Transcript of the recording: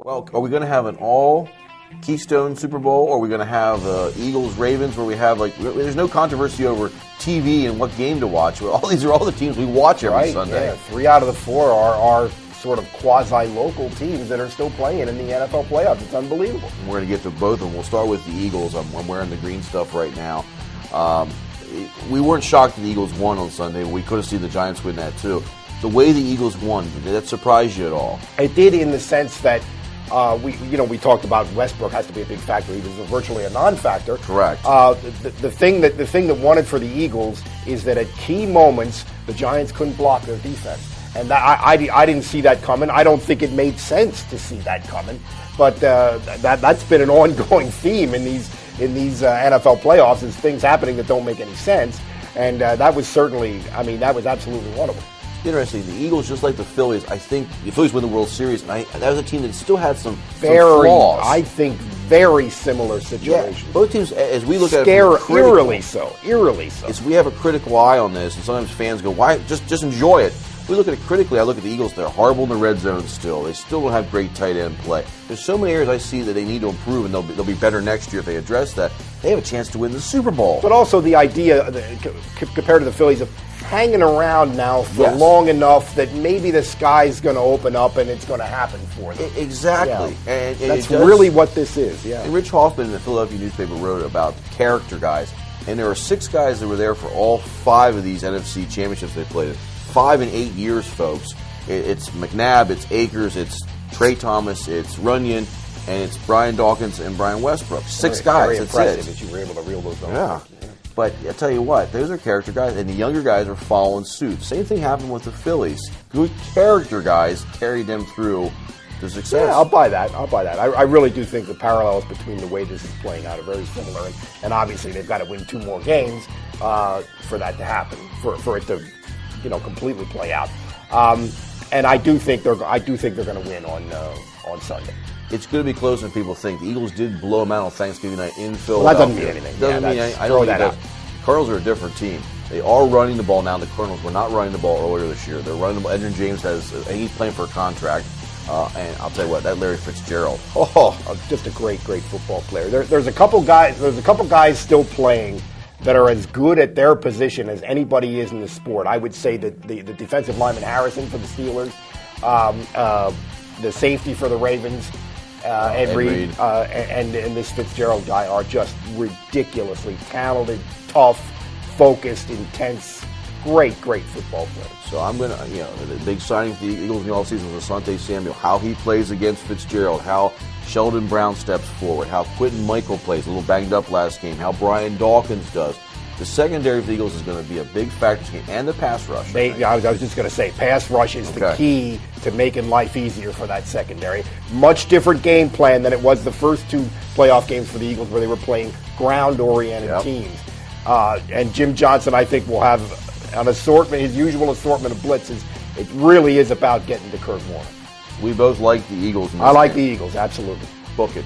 Well, are we going to have an all Keystone Super Bowl, or are we going to have Eagles Ravens, where we have there's no controversy over TV and what game to watch? These are all the teams we watch every Sunday. Yeah, 3 out of the 4 are sort of quasi-local teams that are still playing in the NFL playoffs. It's unbelievable. We're going to get to both of them. We'll start with the Eagles. I'm wearing the green stuff right now. We weren't shocked that the Eagles won on Sunday, but we could have seen the Giants win that too. The way the Eagles won, did that surprise you at all? It did, in the sense that we talked about Westbrook has to be a big factor. He was virtually a non-factor. Correct. The thing that won it for the Eagles is that at key moments the Giants couldn't block their defense, and I didn't see that coming. I don't think it made sense to see that coming, but that's been an ongoing theme in these NFL playoffs, is things happening that don't make any sense, and that was certainly, that was absolutely one of them. Interesting. The Eagles, just like the Phillies, I think the Phillies win the World Series, and that was a team that still had some flaws. I think very similar situations. Yeah, both teams, as we look at it, eerily so. We have a critical eye on this, and sometimes fans go, "Why? Just enjoy it." We look at it critically. I look at the Eagles; they're horrible in the red zone still. They still don't have great tight end play. There's so many areas I see that they need to improve, and they'll be better next year if they address that. They have a chance to win the Super Bowl. But also the idea, compared to the Phillies, of hanging around now for long enough that maybe the sky's going to open up and it's going to happen for them. Exactly. Yeah. And that's really what this is, yeah. And Rich Hoffman in the Philadelphia newspaper wrote about character guys, and there are 6 guys that were there for all 5 of these NFC championships they played in. 5 in 8 years, folks. It's McNabb, it's Akers, it's Trey Thomas, it's Runyon, and it's Brian Dawkins and Brian Westbrook. 6 guys. Very that's impressive it. that you were able to reel those numbers. Yeah. But I tell you what, those are character guys, and the younger guys are following suit. Same thing happened with the Phillies. Good character guys carried them through to success. Yeah, I'll buy that. I really do think the parallels between the way this is playing out are very similar, and obviously they've got to win 2 more games for that to happen, for it to completely play out. And I do think they're going to win on Sunday. It's going to be closer than people think. The Eagles did blow them out on Thanksgiving night in Philadelphia. Well, that doesn't mean anything. I don't think it does. Cardinals are a different team. They are running the ball now. The Cardinals were not running the ball earlier this year. They're running the ball. Edgerrin James he's playing for a contract. And I'll tell you what, that Larry Fitzgerald. Just a great football player. There's a couple guys still playing that are as good at their position as anybody is in the sport. I would say that the defensive lineman Harrison for the Steelers, the safety for the Ravens, Ed Reed, and this Fitzgerald guy are just ridiculously talented, tough, focused, intense, great football players. So I'm going to, the big signing for the Eagles in the offseason was Asante Samuel. How he plays against Fitzgerald, how Sheldon Brown steps forward, how Quentin Michael plays, a little banged up last game, how Brian Dawkins does. The secondary for the Eagles is going to be a big factor this game, and the pass rush. I was just going to say, pass rush is the key to making life easier for that secondary. Much different game plan than it was the first 2 playoff games for the Eagles, where they were playing ground-oriented teams. And Jim Johnson, I think, will have an assortment, his usual assortment of blitzes. It really is about getting to Kurt Warner. We both like the Eagles. I like the Eagles, absolutely. Book it.